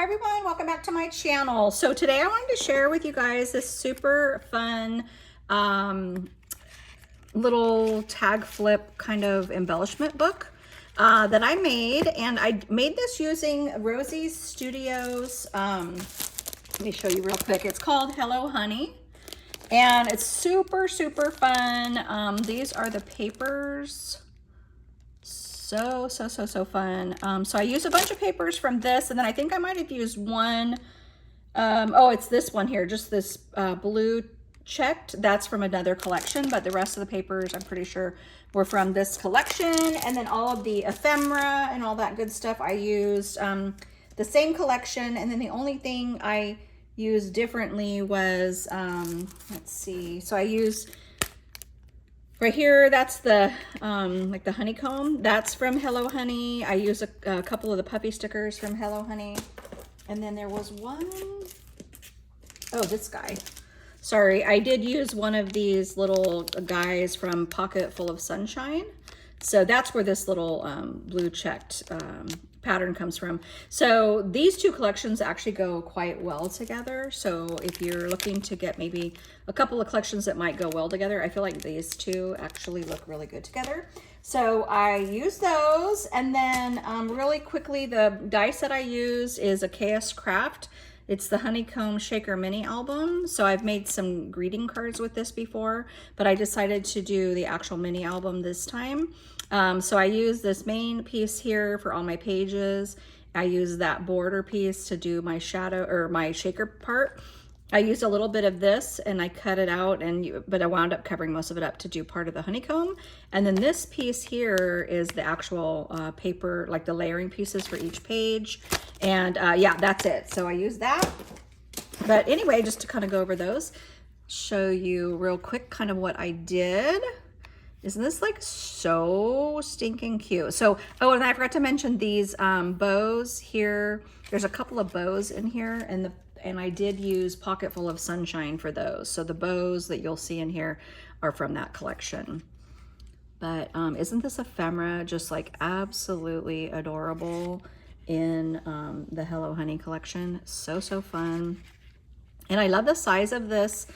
Hi everyone, welcome back to my channel. So today I wanted to share with you guys this super fun little tag flip kind of embellishment book that I made. And I made this using Rosie's Studios. Let me show you real quick. It's called Hello Honey. And it's super, super fun. These are the papers. So fun. So I used a bunch of papers from this, and then I think I might have used one. Oh, it's this one here, just this blue checked. That's from another collection, but the rest of the papers I'm pretty sure were from this collection. And then all of the ephemera and all that good stuff I used the same collection. And then the only thing I used differently was let's see, so I used right here, that's the like the honeycomb. That's from Hello Honey. I use a couple of the puffy stickers from Hello Honey. And then there was one, oh, this guy. Sorry, I did use one of these little guys from Pocket Full of Sunshine. So that's where this little blue checked pattern comes from. So these two collections actually go quite well together. So if you're looking to get maybe a couple of collections that might go well together, I feel like these two actually look really good together. So I use those, and then really quickly, the dice that I use is a KSCraft. It's the Honeycomb Shaker Mini Album. So I've made some greeting cards with this before, but I decided to do the actual mini album this time. So I use this main piece here for all my pages. I use that border piece to do my shadow or my shaker part. I used a little bit of this and I cut it out, but I wound up covering most of it up to do part of the honeycomb. And then this piece here is the actual paper, like the layering pieces for each page. And yeah, that's it. So I use that. But anyway, just to kind of go over those, show you real quick kind of what I did. Isn't this like so stinking cute? So, oh, and I forgot to mention these bows here. There's a couple of bows in here, and I did use Pocket Full of Sunshine for those. So the bows that you'll see in here are from that collection. But isn't this ephemera just like absolutely adorable in the Hello Honey collection? So fun. And I love the size of this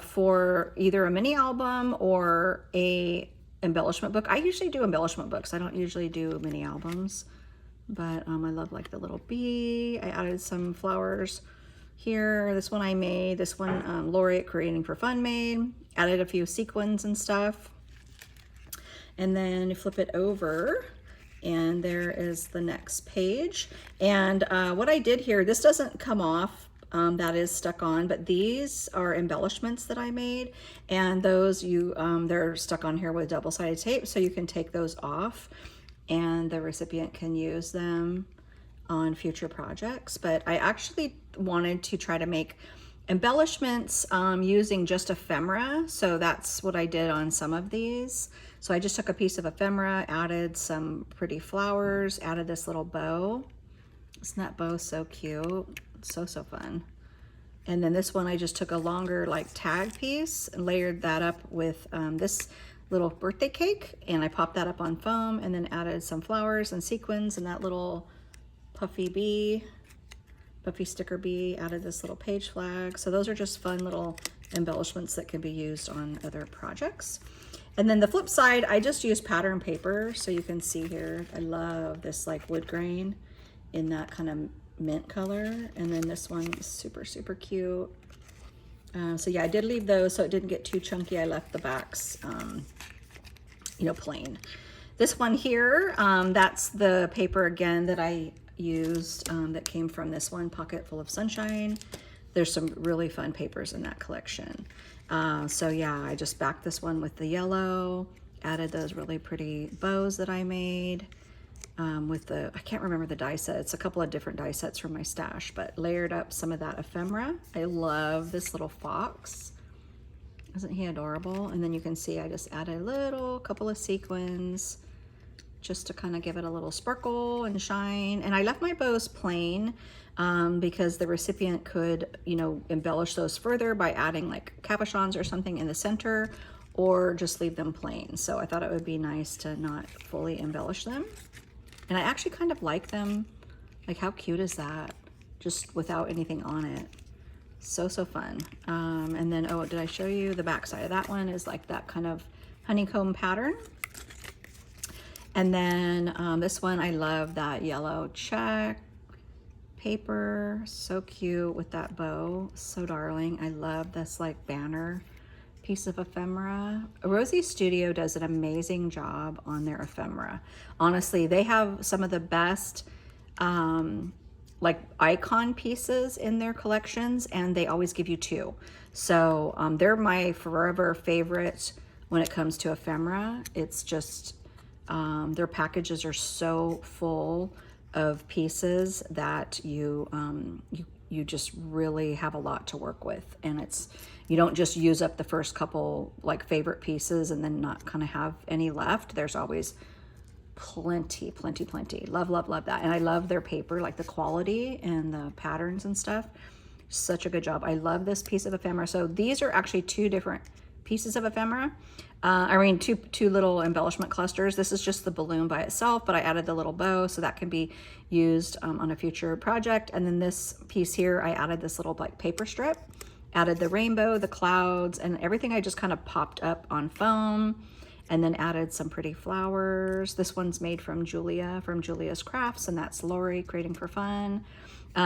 for either a mini album or a embellishment book. I usually do embellishment books. I don't usually do mini albums, but I love like the little bee. I added some flowers here. This one I made. This one Laureate Creating for Fun made. Added a few sequins and stuff. And then you flip it over, and there is the next page. And what I did here, this doesn't come off. That is stuck on, but these are embellishments that I made, and those they're stuck on here with double-sided tape, so you can take those off and the recipient can use them on future projects. But I actually wanted to try to make embellishments using just ephemera, so that's what I did on some of these. So I just took a piece of ephemera, added some pretty flowers, added this little bow. Isn't that bow so cute? So fun. And then this one I just took a longer like tag piece and layered that up with this little birthday cake, and I popped that up on foam and then added some flowers and sequins and that little puffy sticker bee, added this little page flag. So those are just fun little embellishments that can be used on other projects. And then the flip side, I just used pattern paper. So you can see here, I love this like wood grain in that kind of mint color. And then this one is super cute. So yeah, I did leave those so it didn't get too chunky. I left the backs you know, plain. This one here, that's the paper again that I used that came from this one, Pocket Full of Sunshine. There's some really fun papers in that collection. So yeah, I just backed this one with the yellow, added those really pretty bows that I made. With the, I can't remember the die set. It's a couple of different die sets from my stash, but layered up some of that ephemera. I love this little fox. Isn't he adorable? And then you can see I just added a couple of sequins just to kind of give it a little sparkle and shine. And I left my bows plain because the recipient could, you know, embellish those further by adding like cabochons or something in the center, or just leave them plain. So I thought it would be nice to not fully embellish them. And I actually kind of like them Like, how cute is that? Just without anything on it. So fun. And then, oh, did I show you the back side of that one? Is like that kind of honeycomb pattern. And then this one, I love that yellow check paper. So cute with that bow. So darling. I love this like banner piece of ephemera. Rosie Studio does an amazing job on their ephemera. Honestly, they have some of the best like icon pieces in their collections, and they always give you two. So they're my forever favorites when it comes to ephemera. It's just their packages are so full of pieces that you just really have a lot to work with, and you don't just use up the first couple like favorite pieces and then not kind of have any left. There's always plenty. Love that. And I love their paper, like the quality and the patterns and stuff. Such a good job. I love this piece of ephemera. So these are actually two different pieces of ephemera. I mean, two little embellishment clusters. This is just the balloon by itself, but I added the little bow so that can be used on a future project. And then this piece here, I added this little like paper strip, added the rainbow, the clouds, and everything I just kind of popped up on foam, and then added some pretty flowers. This one's made from Julia, from Julia's Crafts, and that's Lori, Creating for Fun.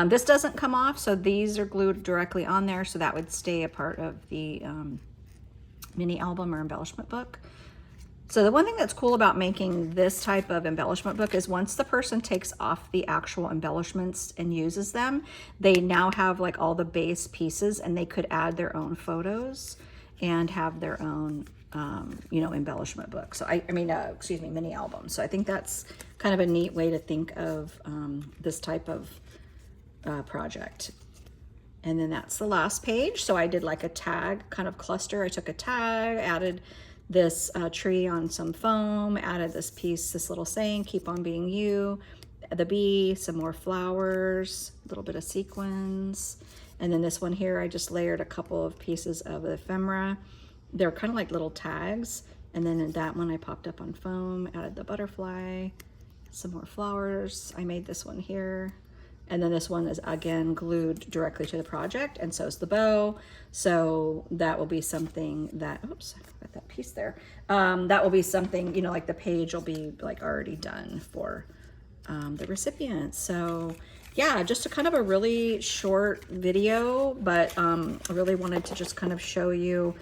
This doesn't come off, so these are glued directly on there, so that would stay a part of the mini album or embellishment book. So the one thing that's cool about making this type of embellishment book is once the person takes off the actual embellishments and uses them, they now have like all the base pieces, and they could add their own photos and have their own you know, embellishment book. So I mean, excuse me, mini album. So I think that's kind of a neat way to think of this type of project. And then that's the last page. So I did like a tag kind of cluster. I took a tag, added this tree on some foam, added this piece, this little saying, keep on being you, the bee, some more flowers, a little bit of sequins. And then this one here, I just layered a couple of pieces of the ephemera. They're kind of like little tags. And then in that one, I popped up on foam, added the butterfly, some more flowers. I made this one here. And then this one is again glued directly to the project, and so is the bow. So that will be something that, oops, I got that piece there. That will be something, you know, like the page will be like already done for the recipient. So yeah, just a kind of a really short video, but I really wanted to just kind of show you,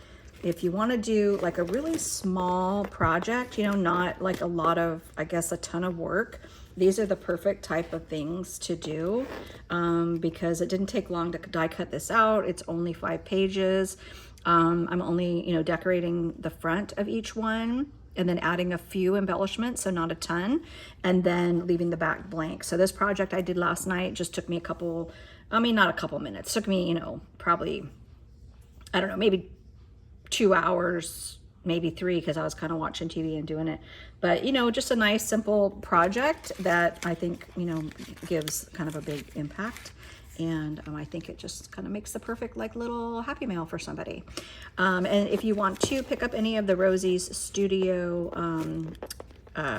if you want to do like a really small project, you know, not like a lot of, I guess, a ton of work, these are the perfect type of things to do because it didn't take long to die cut this out. It's only 5 pages. I'm only, you know, decorating the front of each one and then adding a few embellishments, so not a ton, and then leaving the back blank. So this project I did last night just took me a couple, I mean, not a couple minutes, took me, you know, probably, I don't know, maybe 2 hours, maybe 3, because I was kind of watching TV and doing it. But, you know, just a nice, simple project that I think, you know, gives kind of a big impact. And I think it just kind of makes the perfect like little happy mail for somebody. And if you want to pick up any of the Rosie's Studio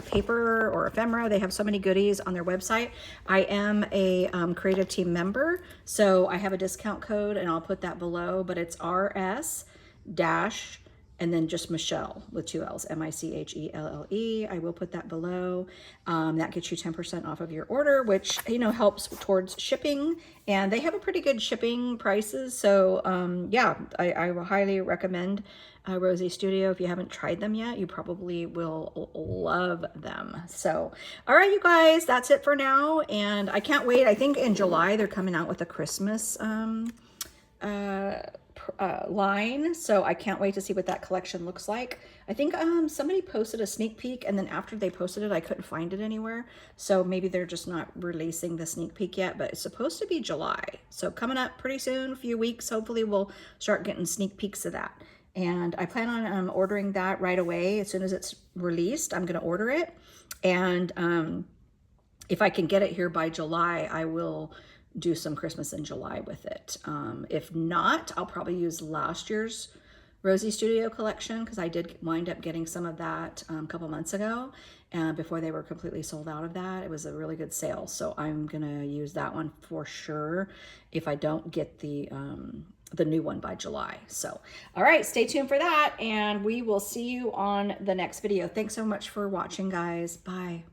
paper or ephemera, they have so many goodies on their website. I am a creative team member, so I have a discount code, and I'll put that below, but it's RS dash and then just Michelle with 2 L's, M-I-C-H-E-L-L-E. I will put that below. That gets you 10% off of your order, which, you know, helps towards shipping. And they have a pretty good shipping prices. So yeah, I will highly recommend Rosie Studio. If you haven't tried them yet, you probably will love them. So, all right, you guys, that's it for now. And I can't wait. I think in July, they're coming out with a Christmas line, so I can't wait to see what that collection looks like. I think somebody posted a sneak peek, and then after they posted it, I couldn't find it anywhere, so maybe they're just not releasing the sneak peek yet, but it's supposed to be July, so coming up pretty soon, a few weeks. Hopefully we'll start getting sneak peeks of that, and I plan on ordering that right away. As soon as it's released, I'm going to order it, and if I can get it here by July, I will do some Christmas in July with it. If not, I'll probably use last year's Rosie Studio collection, because I did wind up getting some of that a couple months ago, before they were completely sold out of that. It was a really good sale. So I'm going to use that one for sure if I don't get the new one by July. So, all right, stay tuned for that, and we will see you on the next video. Thanks so much for watching, guys. Bye.